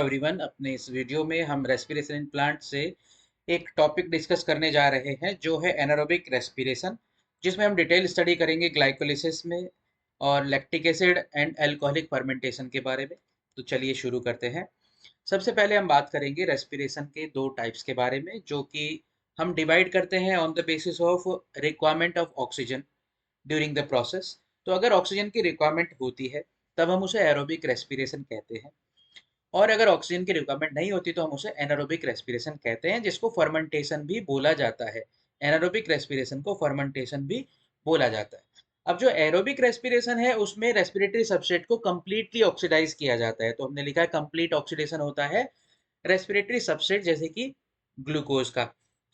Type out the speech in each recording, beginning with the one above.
Everyone. अपने इस video में हम रेस्पिरेशन इन प्लांट से एक टॉपिक डिस्कस करने जा रहे हैं जो है एनारोबिक रेस्पिरेशन, जिसमें हम डिटेल स्टडी करेंगे ग्लाइकोलिसिस में और lactic acid and alcoholic fermentation के बारे में। तो चलिए शुरू करते हैं। सबसे पहले हम बात करेंगे रेस्पिरेशन के दो टाइप्स के बारे में, जो कि हम डिवाइड करते हैं on the basis of requirement of oxygen during the process. तो अगर ऑक्सीजन की रिक्वायरमेंट होती है तब हम उसे एरोबिक रेस्पिरेशन कहते हैं, और अगर ऑक्सीजन की रिक्वायरमेंट नहीं होती तो हम उसे एनारोबिक रेस्पिरेशन कहते हैं, जिसको फर्मेंटेशन भी बोला जाता है। एनारोबिक रेस्पिरेशन को फर्मेंटेशन भी बोला जाता है। अब जो एरोबिक रेस्पिरेशन है उसमें रेस्पिरेटरी सबस्ट्रेट को कंप्लीटली ऑक्सीडाइज किया जाता है। तो हमने लिखा है कंप्लीट ऑक्सीडेशन होता है रेस्पिरेटरी सबस्ट्रेट जैसे कि ग्लूकोज का।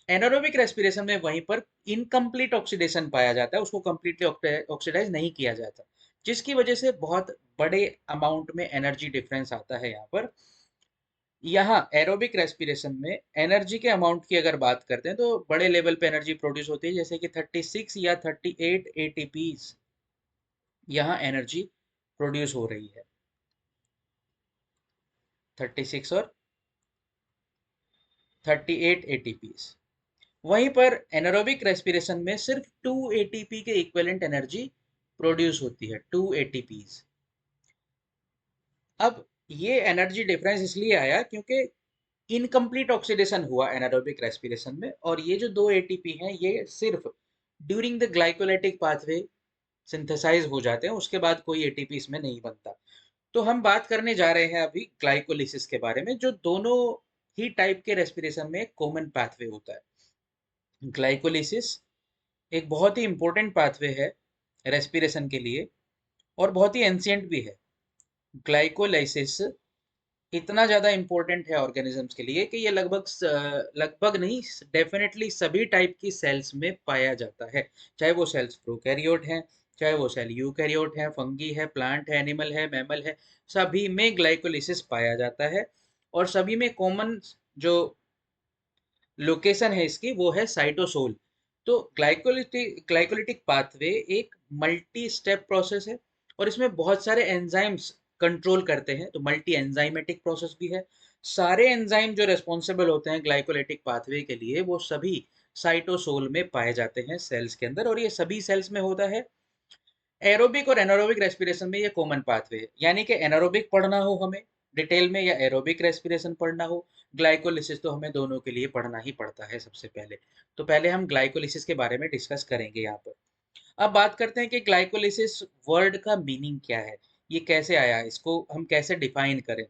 एनारोबिक रेस्पिरेशन में वहीं पर इनकम्प्लीट ऑक्सीडेशन पाया जाता है, उसको कंप्लीटली ऑक्सीडाइज नहीं किया जाता, जिसकी वजह से बहुत बड़े अमाउंट में एनर्जी डिफरेंस आता है यहाँ पर। यहाँ एरोबिक रेस्पिरेशन में एनर्जी के अमाउंट की अगर बात करते हैं तो बड़े लेवल पे एनर्जी प्रोड्यूस होती है, जैसे कि 36 या 38 एटीपीज यहाँ एनर्जी प्रोड्यूस हो रही है। 36 और 38 एटीपीज। वहीं पर एनारोबिक रेस्पिरेशन में सिर्फ 2 एटीपी के इक्विवेलेंट एनर्जी प्रोड्यूस होती है, 2 एटीपीज। अब ये एनर्जी डिफरेंस इसलिए आया क्योंकि इनकम्प्लीट ऑक्सीडेशन हुआ एनारोबिक रेस्पिरेशन में, और ये जो दो एटीपी हैं ये सिर्फ during the glycolytic pathway synthesize हो जाते हैं, उसके बाद कोई एटीपी इसमें नहीं बनता। तो हम बात करने जा रहे हैं अभी ग्लाइकोलिसिस के बारे में, जो दोनों ही टाइप के रेस्पिरेशन में कॉमन पाथवे होता है। ग्लाइकोलिसिस एक बहुत ही इंपॉर्टेंट पाथवे है रेस्पिरेशन के लिए, और बहुत ही एंशियंट भी है। ग्लाइकोलाइसिस इतना ज़्यादा इम्पोर्टेंट है ऑर्गेनिजम्स के लिए कि ये लगभग नहीं, डेफिनेटली सभी टाइप की सेल्स में पाया जाता है। चाहे वो सेल्स प्रोकैरियोट हैं, चाहे वो सेल यूकैरियोट हैं, फंगी है, प्लांट है, एनिमल है, मैमल है, सभी में ग्लाइकोलिसिस पाया जाता है। और सभी में कॉमन जो लोकेशन है इसकी वो है साइटोसोल। तो ग्लाइकोलिटिक पाथवे एक मल्टी स्टेप प्रोसेस है, और इसमें बहुत सारे एंजाइम्स कंट्रोल करते हैं। तो मल्टी एंजाइमेटिक प्रोसेस भी है। सारे एंजाइम जो रेस्पॉन्सिबल होते हैं ग्लाइकोलिटिक पाथवे के लिए वो सभी साइटोसोल में पाए जाते हैं सेल्स के अंदर, और ये सभी सेल्स में होता है। एरोबिक और एनारोबिक रेस्पिरेशन में ये कॉमन पाथवे है, यानी कि एनारोबिक पढ़ना हो हमें डिटेल में या एरोबिक रेस्पिरेशन पढ़ना हो, ग्लाइकोलिसिस तो हमें दोनों के लिए पढ़ना ही पड़ता है सबसे पहले। तो पहले हम ग्लाइकोलिसिस के बारे में डिस्कस करेंगे यहाँ पर। अब बात करते हैं कि ग्लाइकोलिसिस वर्ड का मीनिंग क्या है, ये कैसे आया, इसको हम कैसे डिफाइन करें।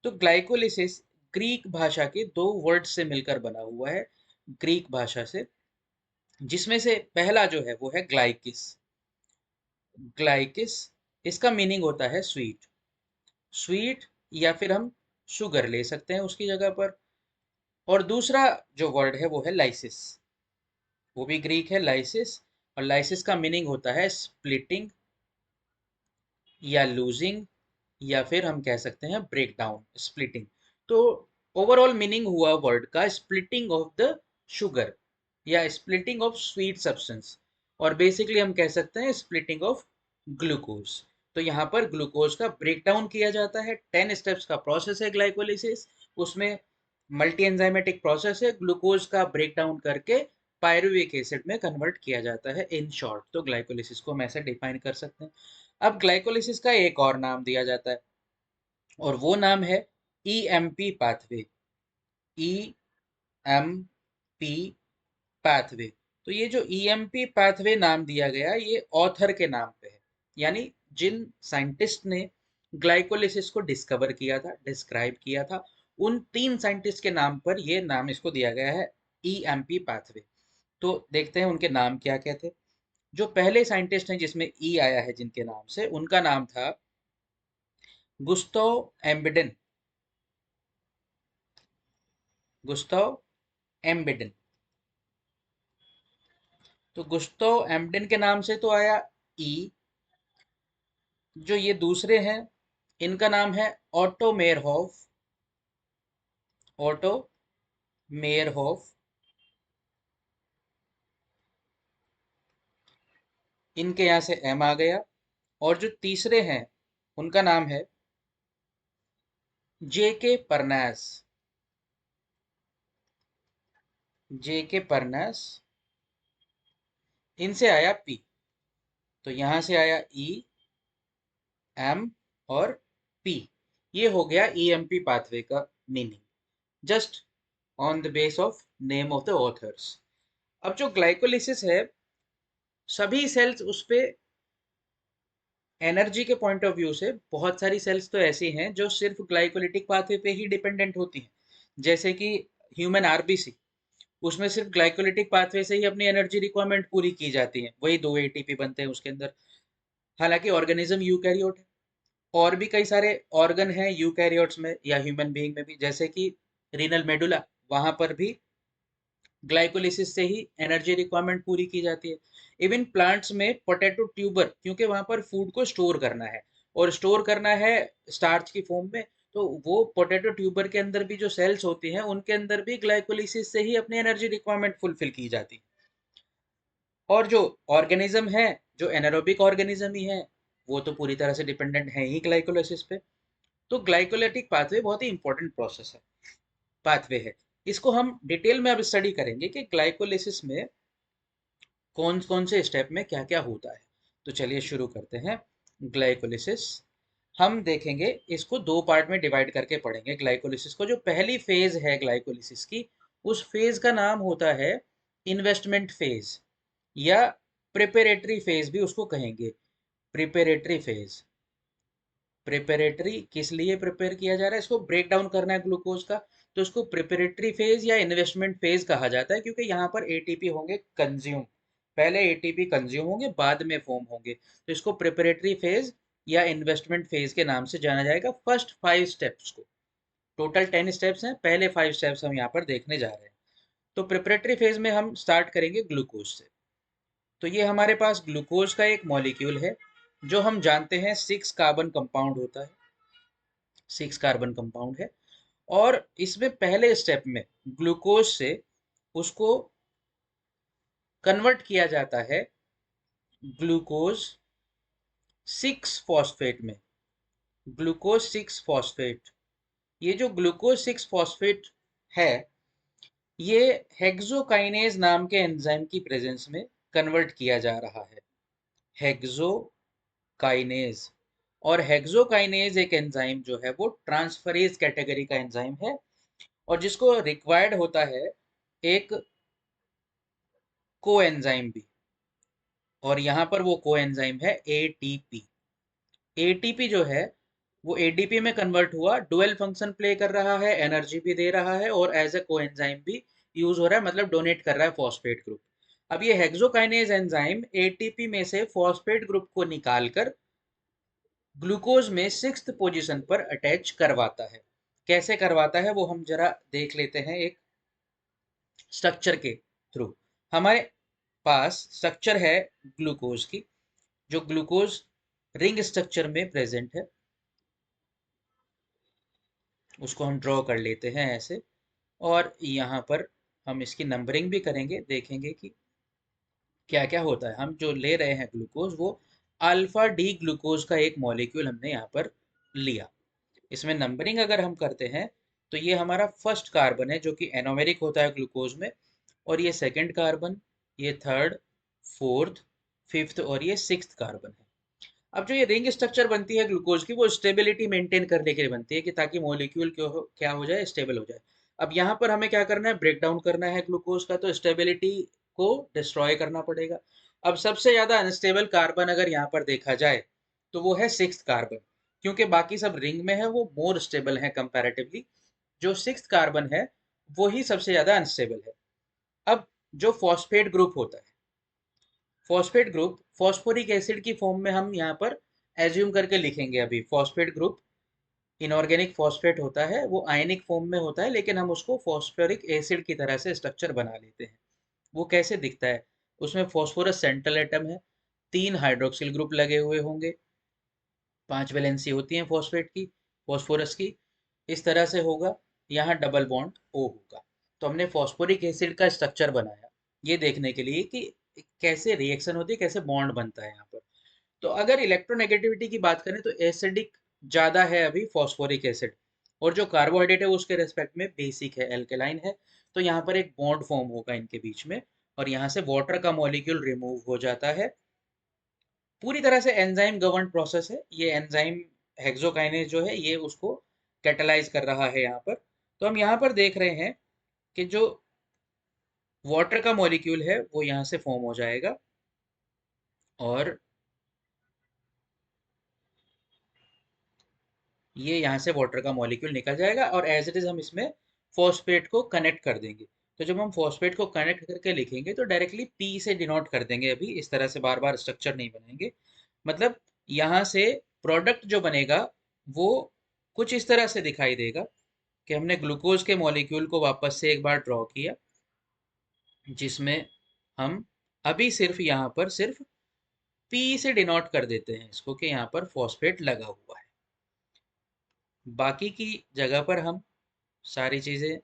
तो ग्लाइकोलिसिस ग्रीक भाषा के दो वर्ड से मिलकर बना हुआ है, ग्रीक भाषा से, जिसमें से पहला जो है वो है ग्लाइकिस। ग्लाइकिस, इसका मीनिंग होता है स्वीट। स्वीट या फिर हम शुगर ले सकते हैं उसकी जगह पर। और दूसरा जो वर्ड है वो है लाइसिस, वो भी ग्रीक है, लाइसिस। और लाइसिस का मीनिंग होता है स्प्लिटिंग या लूजिंग, या फिर हम कह सकते हैं ब्रेक डाउन, स्प्लिटिंग। तो ओवरऑल मीनिंग हुआ वर्ड का स्प्लिटिंग ऑफ द शुगर या स्प्लिटिंग ऑफ स्वीट सब्सटेंस, और बेसिकली हम कह सकते हैं स्प्लिटिंग ऑफ ग्लूकोज। तो यहाँ पर ग्लूकोज का ब्रेक डाउन किया जाता है। 10 स्टेप्स का प्रोसेस है ग्लाइकोलिसिस, उसमें मल्टी एंजाइमेटिक प्रोसेस है, ग्लूकोज का ब्रेक डाउन करके पायरुविक एसिड में कन्वर्ट किया जाता है। इन शॉर्ट तो ग्लाइकोलिसिस को हम ऐसे डिफाइन कर सकते हैं। अब ग्लाइकोलिसिस का एक और नाम दिया जाता है, और वो नाम है ईएमपी पाथवे। EMP pathway. तो ये जो ईएमपी पाथवे नाम दिया गया ये ऑथर के नाम पे है, यानी जिन साइंटिस्ट ने ग्लाइकोलिसिस को डिस्कवर किया था, डिस्क्राइब किया था, उन 3 साइंटिस्ट के नाम पर ये नाम इसको दिया गया है, ईएमपी पाथवे। तो देखते हैं उनके नाम क्या क्या थे। जो पहले साइंटिस्ट हैं जिसमें ई आया है जिनके नाम से, उनका नाम था गुस्ताव एम्बेडन। गुस्ताव एम्बेडन। तो गुस्ताव एम्बेडन के नाम से तो आया ई। जो ये दूसरे हैं इनका नाम है ऑटो मेयरहोफ। ऑटो मेयरहोफ, इनके यहाँ से एम आ गया। और जो तीसरे हैं उनका नाम है जे के परनास, जे के परनास, इनसे आया पी, तो यहां से आया ई, एम और पी। ये हो गया ईएमपी पाथवे का meaning, just on the base of name of the author's. अब जो ग्लाइकोलिसिस है, सभी सेल्स उस पे एनर्जी के पॉइंट ऑफ व्यू से बहुत सारी सेल्स तो ऐसी हैं जो सिर्फ ग्लाइकोलिटिक पाथवे पे ही डिपेंडेंट होती हैं, जैसे कि ह्यूमन आरबीसी, उसमें सिर्फ ग्लाइकोलिटिक पाथवे से ही अपनी एनर्जी रिक्वायरमेंट पूरी की जाती है, वही 2 एटीपी बनते हैं उसके अंदर। हालांकि ऑर्गेनिज्म यूकैरियोट है, और भी कई सारे ऑर्गन हैं यूकैरियोट्स में या ह्यूमन बीइंग में भी, जैसे कि रीनल मेडुला, वहां पर भी ग्लाइकोलिसिस से ही एनर्जी रिक्वायरमेंट पूरी की जाती है। इवन प्लांट्स में पोटैटो ट्यूबर, क्योंकि वहां पर फूड को स्टोर करना है और स्टोर करना है स्टार्च की फॉर्म में, तो वो पोटैटो ट्यूबर के अंदर भी जो सेल्स होती हैं उनके अंदर भी ग्लाइकोलिसिस से ही अपनी एनर्जी रिक्वायरमेंट फुलफिल की जाती है। और जो ऑर्गेनिज्म है, जो एनारोबिक ऑर्गेनिज्म ही है, वो तो पूरी तरह से डिपेंडेंट है ही ग्लाइकोलिसिस पे। तो ग्लाइकोलाइटिक पाथवे बहुत ही इंपॉर्टेंट प्रोसेस है, पाथवे है। इसको हम डिटेल में अब स्टडी करेंगे कि ग्लाइकोलिसिस में कौन कौन से स्टेप में क्या क्या होता है। तो चलिए शुरू करते हैं। ग्लाइकोलिसिस हम देखेंगे, इसको दो पार्ट में डिवाइड करके पढ़ेंगे। ग्लाइकोलिसिस को जो पहली फेज है ग्लाइकोलिसिस की, उस फेज का नाम होता है इन्वेस्टमेंट फेज, या प्रिपरेटरी फेज भी उसको कहेंगे। प्रिपरेटरी फेज, प्रिपरेटरी किस लिए प्रिपेयर किया जा रहा है, इसको ब्रेक डाउन करना है ग्लूकोज का, तो इसको प्रिपरेटरी फेज या इन्वेस्टमेंट फेज कहा जाता है, क्योंकि यहाँ पर एटीपी होंगे कंज्यूम, पहले एटीपी कंज्यूम होंगे बाद में फॉर्म होंगे, तो इसको प्रिपरेटरी फेज या इन्वेस्टमेंट फेज के नाम से जाना जाएगा। फर्स्ट 5 स्टेप्स को, टोटल 10 स्टेप्स हैं, पहले 5 स्टेप्स हम यहाँ पर देखने जा रहे हैं। तो प्रिपरेटरी फेज में हम स्टार्ट करेंगे ग्लूकोज से। तो ये हमारे पास ग्लूकोज का एक मॉलिक्यूल है, जो हम जानते हैं 6 कार्बन कंपाउंड होता है, 6 कार्बन कंपाउंड है। और इसमें पहले स्टेप में ग्लूकोज से उसको कन्वर्ट किया जाता है ग्लूकोज 6 फॉस्फेट में, ग्लूकोज 6 फॉस्फेट। ये जो ग्लूकोज 6 फॉस्फेट है, ये हेक्सोकाइनेज नाम के एंजाइम की प्रेजेंस में कन्वर्ट किया जा रहा है, हेक्सोकाइनेज। और हेक्सोकाइनेज एक एंजाइम जो है वो ट्रांसफरेज कैटेगरी का एंजाइम है, और जिसको रिक्वायर्ड होता है एक कोएंजाइम भी, और यहाँ पर वो कोएंजाइम है एटीपी। एटीपी जो है वो एडीपी में कन्वर्ट हुआ, डुअल फंक्शन प्ले कर रहा है, एनर्जी भी दे रहा है और एज ए कोएंजाइम भी यूज हो रहा है, मतलब डोनेट कर रहा है फॉस्फेट ग्रुप। अब ये हेक्सोकाइनेज एंजाइम एटीपी में से फॉस्फेट ग्रुप को निकालकर ग्लूकोज में 6th पोजीशन पर अटैच करवाता है। कैसे करवाता है वो हम जरा देख लेते हैं एक स्ट्रक्चर के थ्रू। हमारे पास स्ट्रक्चर है ग्लूकोज की, जो ग्लूकोज रिंग स्ट्रक्चर में प्रेजेंट है, उसको हम ड्रॉ कर लेते हैं ऐसे। और यहाँ पर हम इसकी नंबरिंग भी करेंगे, देखेंगे कि क्या क्या होता है। हम जो ले रहे हैं ग्लूकोज, वो अल्फा डी ग्लूकोज का एक मॉलिक्यूल हमने यहाँ पर लिया। इसमें नंबरिंग अगर हम करते हैं, तो ये हमारा फर्स्ट कार्बन है जो कि एनोमेरिक होता है ग्लूकोज में, और ये सेकंड कार्बन, ये थर्ड, फोर्थ, फिफ्थ और ये सिक्स्थ कार्बन है। अब जो ये रिंग स्ट्रक्चर बनती है ग्लूकोज की, वो स्टेबिलिटी मेंटेन करने के लिए बनती है, कि ताकि मॉलिक्यूल क्या हो जाए, स्टेबल हो जाए। अब यहाँ पर हमें क्या करना है, ब्रेक डाउन करना है ग्लूकोज का, तो स्टेबिलिटी को डिस्ट्रॉय करना पड़ेगा। अब सबसे ज्यादा अनस्टेबल कार्बन अगर यहाँ पर देखा जाए, तो वो है सिक्स्थ कार्बन, क्योंकि बाकी सब रिंग में है, वो मोर स्टेबल है कंपैरेटिवली। जो सिक्स्थ कार्बन है वो ही सबसे ज्यादा अनस्टेबल है। अब जो फॉस्फेट ग्रुप होता है, फॉस्फेट ग्रुप फॉस्फोरिक एसिड की फॉर्म में हम यहाँ पर एज्यूम करके लिखेंगे। अभी फॉस्फेट ग्रुप इनऑर्गेनिक फॉस्फेट होता है, वो आयनिक फॉर्म में होता है, लेकिन हम उसको फॉस्फोरिक एसिड की तरह से स्ट्रक्चर बना लेते हैं। वो कैसे दिखता है, उसमें फॉस्फोरस सेंट्रल एटम है, 3 हाइड्रोक्सिल ग्रुप लगे हुए होंगे, 5 वैलेंसी होती है फॉस्फेट की, फॉस्फोरस की, इस तरह से होगा। यहाँ डबल बॉन्ड ओ होगा। तो हमने फॉस्फोरिक एसिड का स्ट्रक्चर बनाया, ये देखने के लिए कि कैसे रिएक्शन होती है, कैसे बॉन्ड बनता है यहाँ पर। तो अगर इलेक्ट्रोनेगेटिविटी की बात करें, तो एसिडिक ज्यादा है अभी फॉस्फोरिक एसिड, और जो कार्बोहाइड्रेट है उसके रेस्पेक्ट में बेसिक है, एल्केलाइन है। तो यहाँ पर एक बॉन्ड फॉर्म होगा इनके बीच में और यहाँ से वाटर का मॉलिक्यूल रिमूव हो जाता है। पूरी तरह से एंजाइम गवर्न प्रोसेस है ये। एंजाइम हेक्सोकाइनेज जो है ये उसको कैटलाइज कर रहा है यहाँ पर। तो हम यहाँ पर देख रहे हैं कि जो वाटर का मॉलिक्यूल है वो यहाँ से फॉर्म हो जाएगा और ये यहाँ से वाटर का मॉलिक्यूल निकल जाएगा और एज इट इज हम इसमें फॉस्फेट को कनेक्ट कर देंगे। तो जब हम फॉस्फेट को कनेक्ट करके लिखेंगे तो डायरेक्टली पी से डिनोट कर देंगे। अभी इस तरह से बार बार स्ट्रक्चर नहीं बनाएंगे। मतलब यहाँ से प्रोडक्ट जो बनेगा वो कुछ इस तरह से दिखाई देगा कि हमने ग्लूकोज के मॉलिक्यूल को वापस से एक बार ड्रॉ किया, जिसमें हम अभी सिर्फ यहाँ पर सिर्फ पी से डिनोट कर देते हैं इसको कि यहाँ पर फॉस्फेट लगा हुआ है। बाकी की जगह पर हम सारी चीजें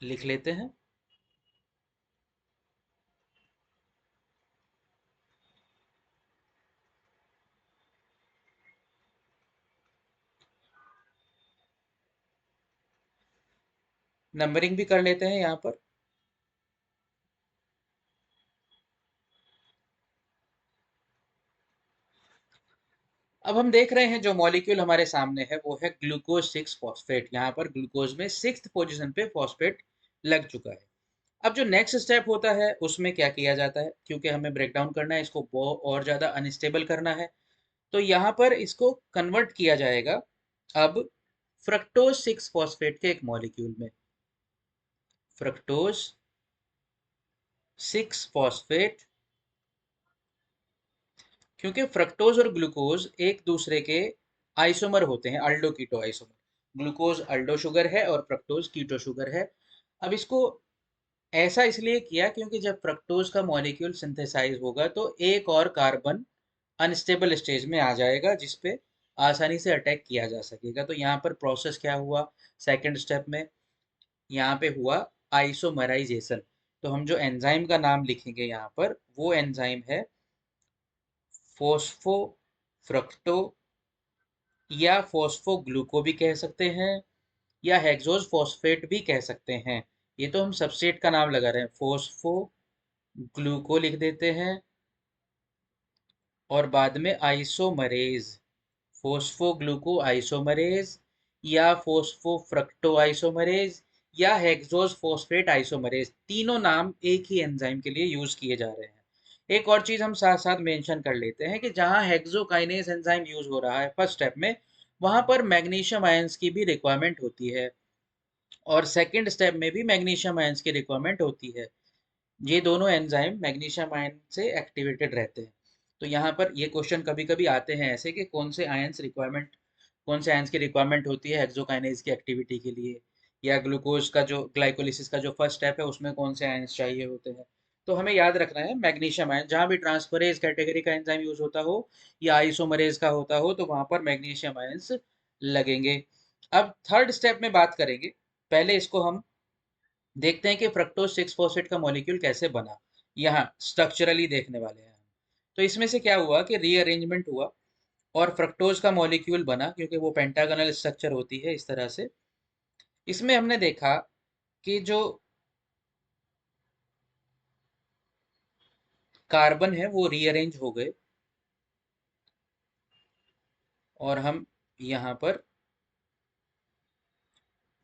लिख लेते हैं। नंबरिंग भी कर लेते हैं यहाँ पर। अब हम देख रहे हैं जो मॉलिक्यूल हमारे सामने है वो है ग्लूकोज 6 फॉस्फेट। यहाँ पर ग्लूकोज में 6th पोजीशन पे फॉस्फेट लग चुका है। अब जो नेक्स्ट स्टेप होता है उसमें क्या किया जाता है, क्योंकि हमें ब्रेक डाउन करना है इसको, और ज़्यादा अनस्टेबल करना है। तो यहाँ पर इसको कन्वर्ट किया जाएगा अब फ्रक्टोज 6 फॉस्फेट के एक मॉलिक्यूल में। फ्रक्टोज 6 फॉस्फेट, क्योंकि फ्रक्टोज और ग्लूकोज एक दूसरे के आइसोमर होते हैं, अल्डो कीटो आइसोमर। ग्लूकोज अल्डो शुगर है और फ्रक्टोज कीटो शुगर है। अब इसको ऐसा इसलिए किया क्योंकि जब फ्रक्टोज का मॉलिक्यूल सिंथेसाइज होगा तो एक और कार्बन अनस्टेबल स्टेज में आ जाएगा जिसपे आसानी से अटैक किया जा सकेगा। तो यहाँ पर प्रोसेस क्या हुआ सेकंड स्टेप में, यहाँ पे हुआ आइसोमराइजेशन। तो हम जो एंजाइम का नाम लिखेंगे यहाँ पर वो एंजाइम है फोस्फो फ्रक्टो, या फोस्फोग्लूको भी कह सकते हैं, या हेक्सोज फॉस्फेट भी कह सकते हैं। ये तो हम सबस्ट्रेट का नाम लगा रहे हैं, फोस्फो ग्लूको लिख देते हैं और बाद में आइसोमरेज, फोस्फोग्लूको आइसोमरेज, या फोस्फोफ्रक्टो आइसोमरेज, या हेक्सोज फॉस्फेट आइसोमरेज। तीनों नाम एक ही एंजाइम के लिए यूज किए जा रहे हैं। एक और चीज हम साथ साथ मेंशन कर लेते हैं कि जहां हेक्सोकाइनेज एंजाइम यूज हो रहा है फर्स्ट स्टेप में, वहां पर मैग्नीशियम आयंस की भी रिक्वायरमेंट होती है और सेकंड स्टेप में भी मैग्नीशियम आयंस की रिक्वायरमेंट होती है। ये दोनों एंजाइम मैग्नीशियम आयन से एक्टिवेटेड रहते हैं। तो यहाँ पर ये क्वेश्चन कभी कभी आते हैं ऐसे कि कौन से आयंस की रिक्वायरमेंट होती है हेक्सोकाइनेज की एक्टिविटी के लिए, या ग्लूकोज का जो ग्लाइकोलिसिस का जो फर्स्ट स्टेप है उसमें कौन से आयंस चाहिए होते हैं। तो हमें याद रखना है मैग्नीशियम आयन, जहाँ भी ट्रांसफरेज कैटेगरी का एंजाइम यूज होता हो या आइसोमरेज का होता हो तो वहां पर मैग्नीशियम आयंस लगेंगे। अब थर्ड स्टेप में बात करेंगे। पहले इसको हम देखते हैं कि फ्रक्टोज 6 फॉस्फेट का मॉलिक्यूल कैसे बना। यहाँ स्ट्रक्चरली देखने वाले हैं हम। तो इसमें से क्या हुआ कि रीअरेंजमेंट हुआ और फ्रक्टोज का मॉलिक्यूल बना, क्योंकि वो पेंटागोनल स्ट्रक्चर होती है इस तरह से। इसमें हमने देखा कि जो कार्बन है वो रीअरेंज हो गए और हम यहाँ पर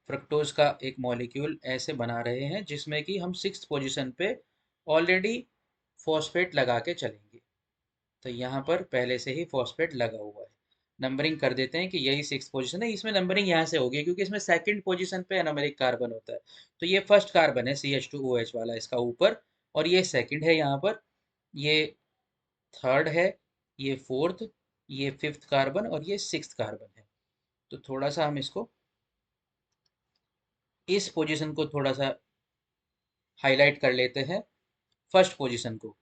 फ्रक्टोज का एक मॉलिक्यूल ऐसे बना रहे हैं जिसमें कि हम 6th पोजीशन पे ऑलरेडी फॉस्फेट लगा के चलेंगे। तो यहाँ पर पहले से ही फॉस्फेट लगा हुआ है। नंबरिंग कर देते हैं कि यही 6th पोजीशन है। इसमें नंबरिंग यहाँ से होगी क्योंकि इसमें सेकंड पोजीशन पे एनोमेरिक कार्बन होता है। तो ये फर्स्ट कार्बन है CH2OH वाला इसका ऊपर, और ये सेकंड है यहाँ पर, ये थर्ड है, ये फोर्थ, ये फिफ्थ कार्बन और ये 6th कार्बन है। तो थोड़ा सा हम इसको इस पोजीशन को थोड़ा सा हाईलाइट कर लेते हैं। फर्स्ट पोजीशन को,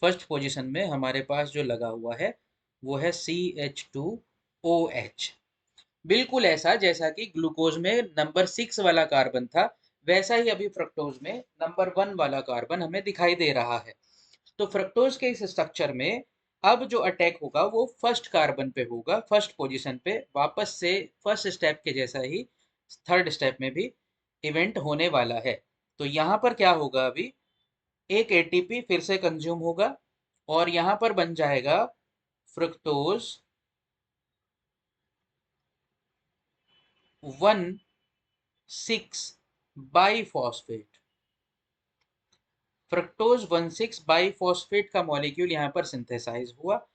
फर्स्ट पोजीशन में हमारे पास जो लगा हुआ है वो है CH2OH। बिल्कुल ऐसा जैसा कि ग्लूकोज में नंबर 6 वाला कार्बन था, वैसा ही अभी फ्रक्टोज में नंबर 1 वाला कार्बन हमें दिखाई दे रहा है। तो फ्रक्टोज के इस स्ट्रक्चर में अब जो अटैक होगा वो फर्स्ट कार्बन पे होगा, फर्स्ट पोजीशन पे, वापस से फर्स्ट स्टेप के जैसा ही थर्ड स्टेप में भी इवेंट होने वाला है। तो यहाँ पर क्या होगा, अभी एक एटीपी फिर से कंज्यूम होगा और यहाँ पर बन जाएगा फ्रुक्टोज 1,6 बाईफॉस्फेट। फ्रक्टोज 1,6 बाईफॉस्फेट का मॉलिक्यूल यहाँ पर सिंथेसाइज हुआ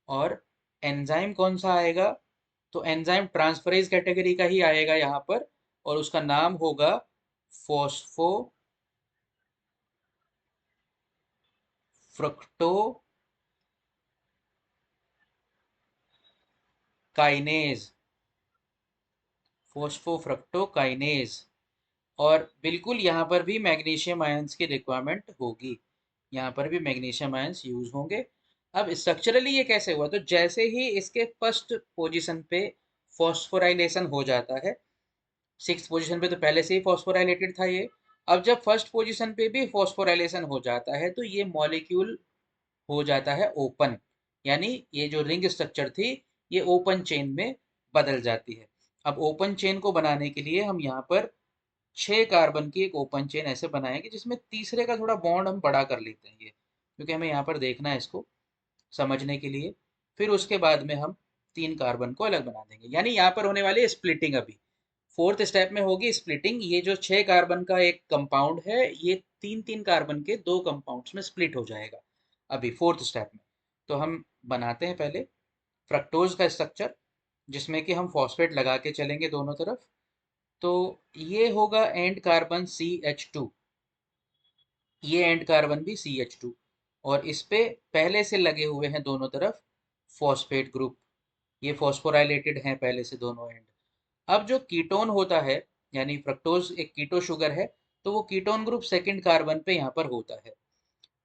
और एंजाइम कौन सा आएगा, तो एंजाइम ट्रांसफरेज कैटेगरी का ही आएगा यहाँ पर और उसका नाम होगा फॉस्फो फ्रक्टो काइनेज, फोस्फोफ्रक्टोकाइनेज। और बिल्कुल यहाँ पर भी मैग्नीशियम आयंस की रिक्वायरमेंट होगी, यहाँ पर भी मैग्नीशियम आयंस यूज होंगे। अब स्ट्रक्चरली ये कैसे हुआ, तो जैसे ही इसके फर्स्ट पोजीशन पे फॉस्फोराइलेशन हो जाता है, सिक्स पोजीशन पे तो पहले से ही फॉस्फोराइलेटेड था ये, अब जब फर्स्ट पोजीशन पे भी फॉस्फोराइलेशन हो जाता है तो ये मॉलिक्यूल हो जाता है ओपन, यानी ये जो रिंग स्ट्रक्चर थी ये ओपन चेन में बदल जाती है। अब ओपन चेन को बनाने के लिए हम यहाँ पर 6 कार्बन की एक ओपन चेन ऐसे बनाएंगे जिसमें तीसरे का थोड़ा बॉन्ड हम बड़ा कर लेते हैं ये, क्योंकि हमें यहाँ पर देखना है इसको समझने के लिए। फिर उसके बाद में हम 3 कार्बन को अलग बना देंगे, यानी यहाँ पर होने वाली स्प्लिटिंग अभी फोर्थ स्टेप में होगी स्प्लिटिंग। ये जो 6 कार्बन का एक कंपाउंड है ये 3-3 कार्बन के 2 कंपाउंड्स में स्प्लिट हो जाएगा अभी फोर्थ स्टेप में। तो हम बनाते हैं पहले फ्रक्टोज का स्ट्रक्चर, जिसमें कि हम फॉस्फेट लगा के चलेंगे दोनों तरफ। तो ये होगा एंड कार्बन CH2, ये एंड कार्बन भी CH2, और इस पे पहले से लगे हुए हैं दोनों तरफ फॉस्फेट ग्रुप, ये फॉस्फोराइलेटेड हैं पहले से दोनों एंड। अब जो कीटोन होता है, यानी फ्रक्टोज एक कीटो शुगर है, तो वो कीटोन ग्रुप सेकंड कार्बन पे यहाँ पर होता है।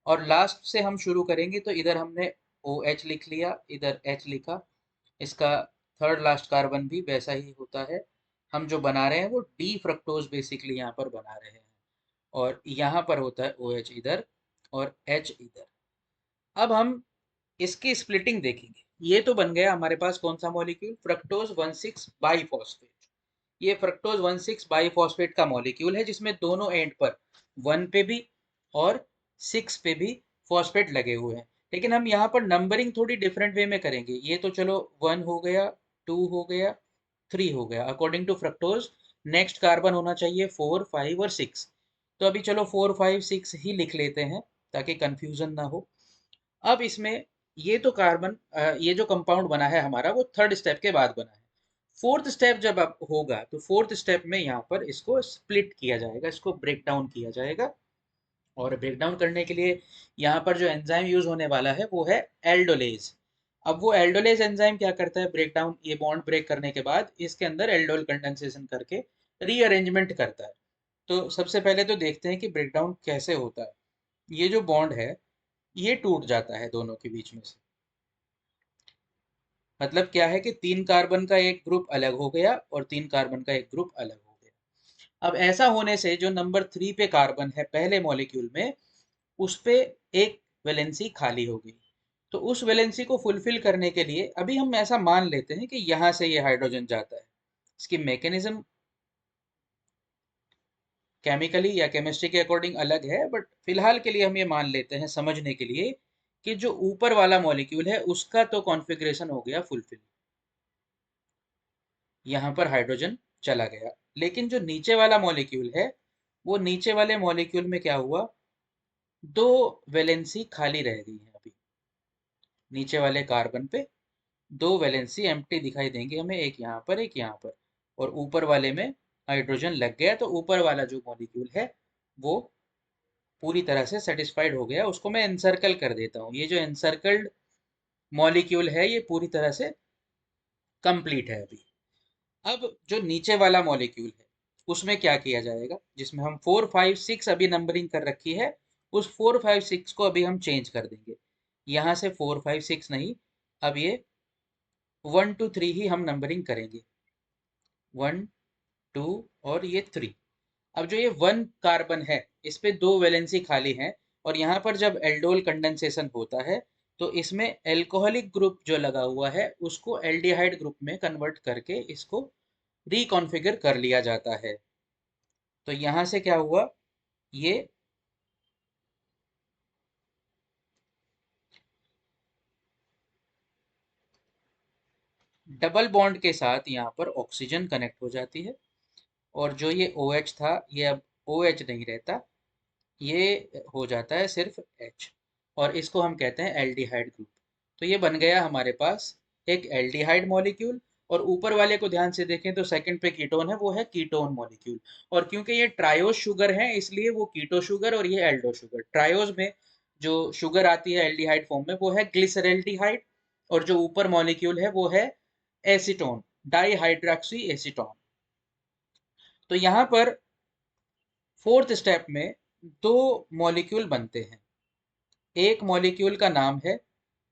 और लास्ट से हम शुरू करेंगे तो इधर हमने OH लिख लिया, इधर H लिखा, इसका थर्ड लास्ट कार्बन भी वैसा ही होता है। हम जो बना रहे हैं वो डी फ्रक्टोज बेसिकली यहाँ पर बना रहे हैं, और यहाँ पर होता है OH इधर और H इधर। अब हम इसकी स्प्लिटिंग देखेंगे। ये तो बन गया हमारे पास कौन सा मॉलिक्यूल, फ्रक्टोज 1,6 बाईफॉस्फेट। ये फ्रक्टोज 1,6 बाईफॉस्फेट का मॉलिक्यूल है जिसमें दोनों एंड पर 1 पे भी और 6 पे भी फॉस्फेट लगे हुए हैं। लेकिन हम यहाँ पर नंबरिंग थोड़ी डिफरेंट वे में करेंगे। ये तो चलो 1 हो गया, 2 हो गया, 3 हो गया according to fructose. Next carbon होना चाहिए 4, 5 और 6। तो अभी चलो 4, 5, 6 ही लिख लेते हैं ताकि कंफ्यूजन ना हो। अब इसमें ये तो कार्बन ये जो कंपाउंड बना है हमारा वो थर्ड स्टेप के बाद बना है। फोर्थ स्टेप जब अब होगा तो फोर्थ स्टेप में यहाँ पर इसको स्प्लिट किया जाएगा, इसको ब्रेक डाउन किया जाएगा। और ब्रेक डाउन करने के लिए यहाँ पर जो एंजाइम यूज होने वाला है वो है एल्डोलेज। अब वो एल्डोलेज एंजाइम क्या करता है, ब्रेक डाउन, ये बॉन्ड ब्रेक करने के बाद इसके अंदर एल्डोल कंडेंसेशन करके रीअरेंजमेंट करता है। तो सबसे पहले तो देखते हैं कि ब्रेक डाउन कैसे होता है। ये जो बॉन्ड है ये टूट जाता है दोनों के बीच में से। मतलब क्या है कि 3 कार्बन का एक ग्रुप अलग हो गया और 3 कार्बन का एक ग्रुप अलग हो गया। अब ऐसा होने से जो नंबर 3 पे कार्बन है पहले मॉलिक्यूल में, उस पे एक वैलेंसी खाली हो गई। तो उस वैलेंसी को फुलफिल करने के लिए अभी हम ऐसा मान लेते हैं कि यहाँ से ये हाइड्रोजन जाता है। इसकी मैकेनिज्म केमिकली या केमिस्ट्री के अकॉर्डिंग अलग है, बट फिलहाल के लिए हम ये मान लेते हैं समझने के लिए कि जो ऊपर वाला मॉलिक्यूल है उसका तो कॉन्फ़िगरेशन हो गया फुलफिल, यहाँ पर हाइड्रोजन चला गया। लेकिन जो नीचे वाला मॉलिक्यूल है, वो नीचे वाले मॉलिक्यूल में क्या हुआ, दो वैलेंसी खाली रह गई है अभी। नीचे वाले कार्बन पे दो वैलेंसी एम्प्टी दिखाई देंगे हमें, एक यहाँ पर एक यहाँ पर, और ऊपर वाले में हाइड्रोजन लग गया। तो ऊपर वाला जो मॉलिक्यूल है वो पूरी तरह से सेटिस्फाइड हो गया। उसको मैं एनसर्कल कर देता हूँ, ये जो एनसर्कल्ड मॉलिक्यूल है ये पूरी तरह से कंप्लीट है अभी। अब जो नीचे वाला मॉलिक्यूल है उसमें क्या किया जाएगा, जिसमें हम 4, 5, 6 अभी नंबरिंग कर रखी है, उस 4, 5, 6 को अभी हम चेंज कर देंगे। यहाँ से 4, 5, 6 नहीं, अब ये 1, 2, 3 ही हम नंबरिंग करेंगे, 1, 2 और ये 3। अब जो ये 1 कार्बन है इस पे दो वैलेंसी खाली हैं, और यहाँ पर जब एल्डोल कंडेंसेशन होता है तो इसमें एल्कोहलिक ग्रुप जो लगा हुआ है उसको एल्डिहाइड ग्रुप में कन्वर्ट करके इसको रिकॉन्फ़िगर कर लिया जाता है। तो यहां से क्या हुआ, ये डबल बॉन्ड के साथ यहाँ पर ऑक्सीजन कनेक्ट हो जाती है, और जो ये OH था ये अब OH नहीं रहता, ये हो जाता है सिर्फ H, और इसको हम कहते हैं एल्डिहाइड ग्रुप। तो ये बन गया हमारे पास एक एल्डिहाइड मॉलिक्यूल। और ऊपर वाले को ध्यान से देखें तो सेकंड पे कीटोन है, वो है कीटोन मॉलिक्यूल। और क्योंकि ये ट्रायोज शुगर है इसलिए वो कीटो शुगर और ये एल्डो शुगर। ट्रायोज में जो शुगर आती है एल्डिहाइड फॉर्म में वो है ग्लिसरल्डिहाइड, और जो ऊपर मॉलिक्यूल है वो है एसीटोन, डाईहाइड्रोक्सी एसीटोन। तो यहाँ पर फोर्थ स्टेप में दो मॉलिक्यूल बनते हैं। एक मॉलिक्यूल का नाम है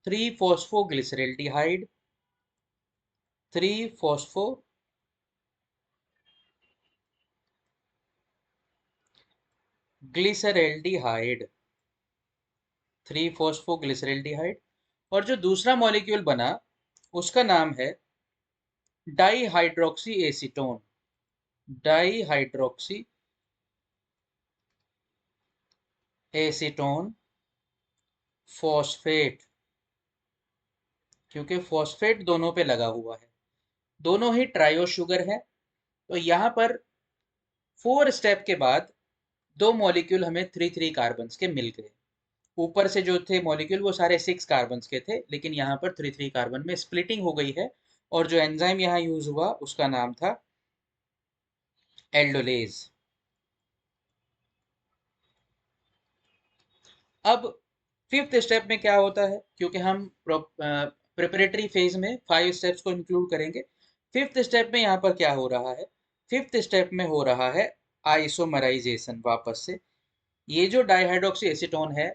3-फॉस्फोग्लिसरल्डिहाइड, 3-फॉस्फो ग्लिसरल्डिहाइड, 3-फॉस्फोग्लिसरल्डिहाइड। और जो दूसरा मॉलिक्यूल बना उसका नाम है dihydroxy acetone, dihydroxy acetone phosphate, क्योंकि फॉस्फेट दोनों पे लगा हुआ है, दोनों ही ट्रायो शुगर है। तो यहाँ पर 4 स्टेप के बाद दो मॉलिक्यूल हमें 3-3 कार्बन्स के मिल गए। ऊपर से जो थे मॉलिक्यूल वो सारे 6 कार्बन्स के थे, लेकिन यहाँ पर 3-3 कार्बन में स्प्लिटिंग हो गई है। और जो एंजाइम यहाँ यूज हुआ उसका नाम था एल्डोलेज। अब फिफ्थ स्टेप में क्या होता है, क्योंकि हम प्रिपरेटरी फेज में 5 स्टेप्स को इंक्लूड करेंगे। फिफ्थ स्टेप में यहाँ पर क्या हो रहा है, फिफ्थ स्टेप में हो रहा है आइसोमराइजेशन। वापस से ये जो डाइहाइड्रोक्सी एसीटोन है,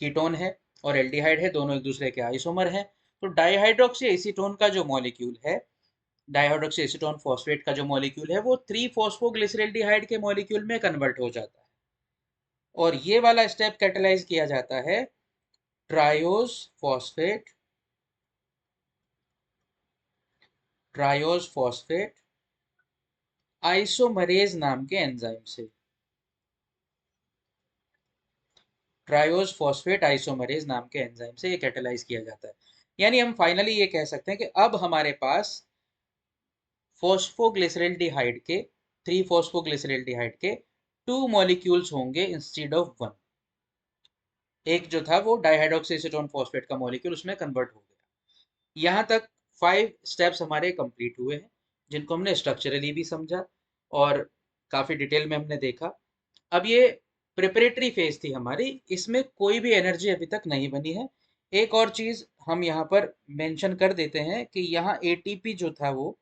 कीटोन है, और एल्डिहाइड है, दोनों एक दूसरे के आइसोमर हैं। तो डाइहाइड्रोक्सी एसीटोन का जो मॉलिक्यूल है, डाइहाइड्रोक्सी एसीटोन फॉस्फेट का जो मॉलिक्यूल है, वो 3-फॉस्फोग्लिसरल्डिहाइड के मॉलिक्यूल में कन्वर्ट हो जाता है। और ये वाला स्टेप कैटेलाइज किया जाता है triose phosphate, triose phosphate isomerase नाम के एंजाइम से, ट्रायोज फॉस्फेट आइसोमरेज नाम के एंजाइम से ये कैटेलाइज किया जाता है। यानी हम फाइनली ये कह सकते हैं कि अब हमारे पास फॉस्फोग्लिसरल्डिहाइड के, 3-फॉस्फोग्लिसरल्डिहाइड के 2 मॉलिक्यूल्स होंगे इंस्टेड ऑफ 1। एक जो था वो डाइहाइड्रोक्सी एसीटोन फॉस्फेट का मॉलिक्यूल उसमें कन्वर्ट हो गया। यहाँ तक 5 स्टेप्स हमारे कंप्लीट हुए हैं, जिनको हमने स्ट्रक्चरली भी समझा और काफ़ी डिटेल में हमने देखा। अब ये प्रिपरेटरी फेज थी हमारी, इसमें कोई भी एनर्जी अभी तक नहीं बनी है। एक और चीज़ हम यहाँ पर मेंशन कर देते हैं कि यहाँ एटीपी जो था वो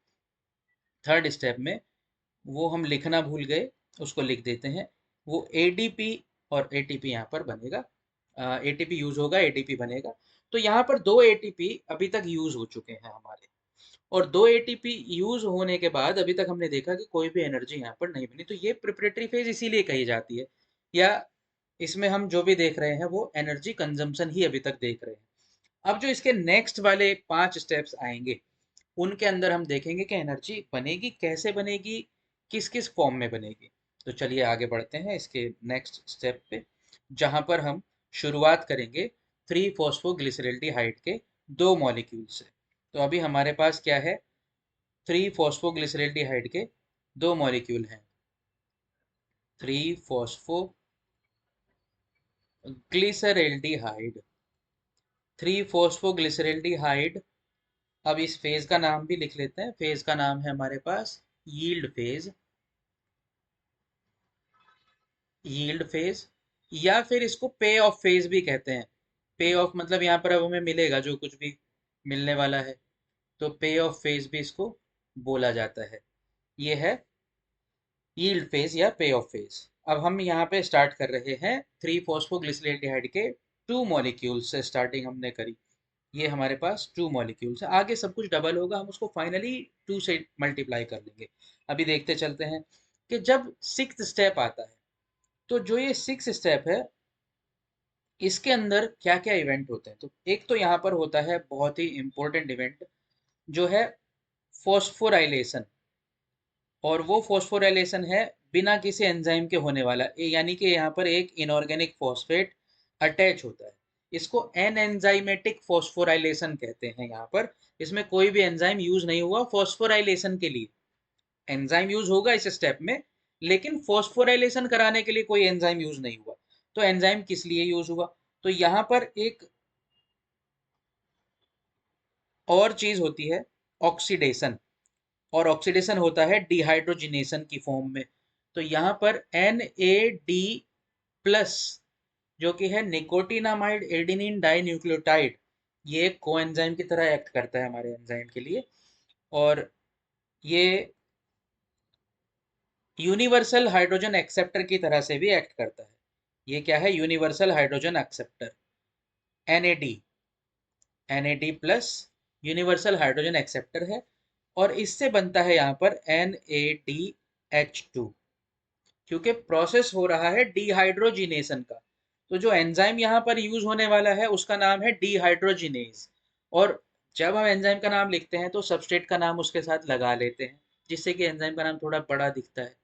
थर्ड स्टेप में, वो हम लिखना भूल गए, उसको लिख देते हैं। वो एडीपी और एटीपी यहाँ पर बनेगा, एटीपी यूज होगा, एटीपी बनेगा। तो यहाँ पर 2 एटीपी अभी तक यूज हो चुके हैं हमारे, और 2 एटीपी यूज होने के बाद अभी तक हमने देखा कि कोई भी एनर्जी यहाँ पर नहीं बनी। तो ये प्रिपरेटरी फेज इसीलिए कही जाती है, या इसमें हम जो भी देख रहे हैं वो एनर्जी कंजम्पशन ही अभी तक देख रहे हैं। अब जो इसके नेक्स्ट वाले 5 स्टेप्स आएंगे उनके अंदर हम देखेंगे कि एनर्जी बनेगी कैसे बनेगी, किस किस फॉर्म में बनेगी। तो चलिए आगे बढ़ते हैं इसके नेक्स्ट स्टेप पे, जहां पर हम शुरुआत करेंगे 3-फॉस्फोग्लिसरल्डिहाइड के 2 मॉलिक्यूल से। तो अभी हमारे पास क्या है, 3-फॉस्फोग्लिसरल्डिहाइड के 2 मॉलिक्यूल हैं, 3-फॉस्फोग्लिसरल्डिहाइड, 3-फॉस्फोग्लिसरल्डिहाइड। अब इस फेज का नाम भी लिख लेते हैं। फेज का नाम है हमारे पास यील्ड फेज, यील्ड फेज, या फिर इसको पे ऑफ फेज भी कहते हैं। पे ऑफ मतलब यहाँ पर अब हमें मिलेगा जो कुछ भी मिलने वाला है, तो पे ऑफ फेज भी इसको बोला जाता है। ये है यील्ड फेज या पे ऑफ फेज। अब हम यहाँ पे स्टार्ट कर रहे हैं 3-फॉस्फोग्लिसरल्डिहाइड के 2 मॉलिक्यूल से, स्टार्टिंग हमने करी। ये हमारे पास 2 मॉलिक्यूल्स है, आगे सब कुछ डबल होगा, हम उसको फाइनली 2 से मल्टीप्लाई कर लेंगे। अभी देखते चलते हैं कि जब 6th स्टेप आता है, तो जो ये 6th स्टेप है इसके अंदर क्या क्या इवेंट होते हैं, तो एक तो यहाँ पर होता है बहुत ही इंपॉर्टेंट इवेंट, जो है फॉस्फोराइलेशन। और वो फॉस्फोराइलेशन है बिना किसी एंजाइम के होने वाला, यानी कि यहाँ पर एक इनऑर्गेनिक फॉस्फेट अटैच होता है। इसको एन एंजाइमेटिक फॉस्फोराइलेशन कहते हैं यहाँ पर। इसमें कोई भी एंजाइम यूज नहीं हुआ फॉस्फोराइलेशन के लिए। एंजाइम यूज होगा इस स्टेप में, लेकिन फॉस्फोराइलेशन कराने के लिए कोई एंजाइम यूज नहीं हुआ। तो एंजाइम किस लिए यूज हुआ, तो यहाँ पर एक और चीज होती है, ऑक्सीडेशन। और ऑक्सीडेशन होता है डिहाइड्रोजिनेशन की फॉर्म में। तो यहाँ पर NAD+ जो कि है निकोटिनामाइड एडेनिन डाई न्यूक्लियोटाइड, ये एक कोएंजाइम की तरह एक्ट करता है हमारे एंजाइम के लिए। और ये यूनिवर्सल हाइड्रोजन एक्सेप्टर की तरह से भी एक्ट करता है। ये क्या है, universal hydrogen acceptor, NAD। NAD+ universal hydrogen acceptor है। और इससे बनता है यहाँ पर NADH2, क्योंकि प्रोसेस हो रहा है डिहाइड्रोजिनेशन का। तो जो एंजाइम यहाँ पर यूज होने वाला है उसका नाम है डिहाइड्रोजिनेज। और जब हम एंजाइम का नाम लिखते हैं तो सबस्ट्रेट का नाम उसके साथ लगा लेते हैं, जिससे कि एंजाइम का नाम थोड़ा बड़ा दिखता है।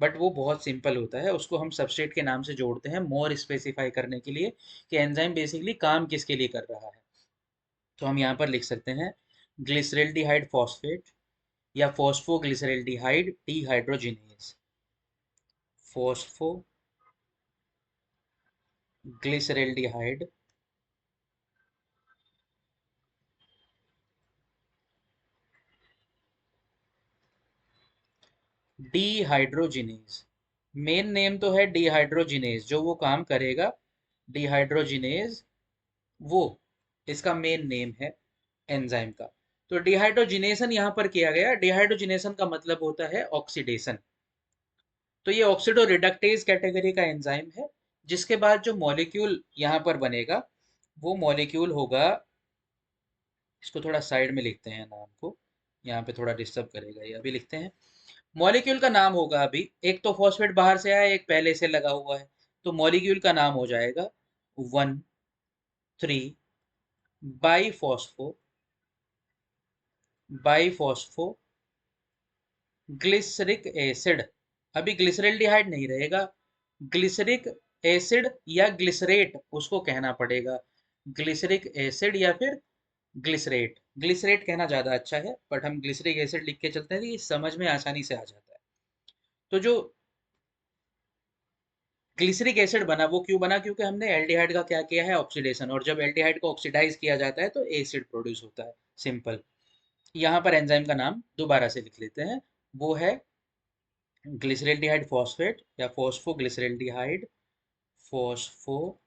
बट वो बहुत सिंपल होता है, उसको हम सबस्ट्रेट के नाम से जोड़ते हैं मोर स्पेसिफाई करने के लिए कि एंजाइम बेसिकली काम किसके लिए कर रहा है। तो हम यहाँ पर लिख सकते हैं ग्लिसरल्डिहाइड फॉस्फेट या phosphoglyceraldehyde dehydrogenase. Phosphoglyceraldehyde dehydrogenase. Main name तो है डिहाइड्रोजिनेज, जो वो काम करेगा डिहाइड्रोजिनेज, वो इसका मेन नेम है एंजाइम का। तो डिहाइड्रोजिनेशन यहाँ पर किया गया। डिहाइड्रोजिनेशन का मतलब होता है ऑक्सीडेशन। तो ये ऑक्सीडो रिडक्टेज कैटेगरी का एंजाइम है, जिसके बाद जो मॉलिक्यूल यहाँ पर बनेगा वो मॉलिक्यूल होगा, इसको थोड़ा साइड में लिखते हैं नाम को, यहाँ पे थोड़ा डिस्टर्ब करेगा ये, अभी लिखते हैं। मॉलिक्यूल का नाम होगा, अभी एक तो फॉस्फेट बाहर से आया, एक पहले से लगा हुआ है, तो मॉलिक्यूल का नाम हो जाएगा 1,3 बाईफॉस्फो बाईफॉस्फो ग्लिसरिक एसिड। अभी ग्लिसरल्डिहाइड नहीं रहेगा, ग्लिसरिक एसिड या ग्लिसरेट उसको कहना पड़ेगा। ग्लिसरिक एसिड या फिर ग्लिसरेट। ग्लिसरेट कहना ज्यादा अच्छा है, बट हम ग्लिसरिक एसिड लिख के चलते हैं, ये समझ में आसानी से आ जाता है। तो जो ग्लिसरिक एसिड बना वो क्यों बना, क्योंकि हमने एल्डिहाइड का क्या किया है, ऑक्सीडेशन। और जब एल्डिहाइड को ऑक्सीडाइज किया जाता है तो एसिड प्रोड्यूस होता है, सिंपल। यहाँ पर एंजाइम का नाम दोबारा से लिख लेते हैं, वो है ग्लिसरल्डिहाइड फॉस्फेट या phosphoglyceraldehyde, phospho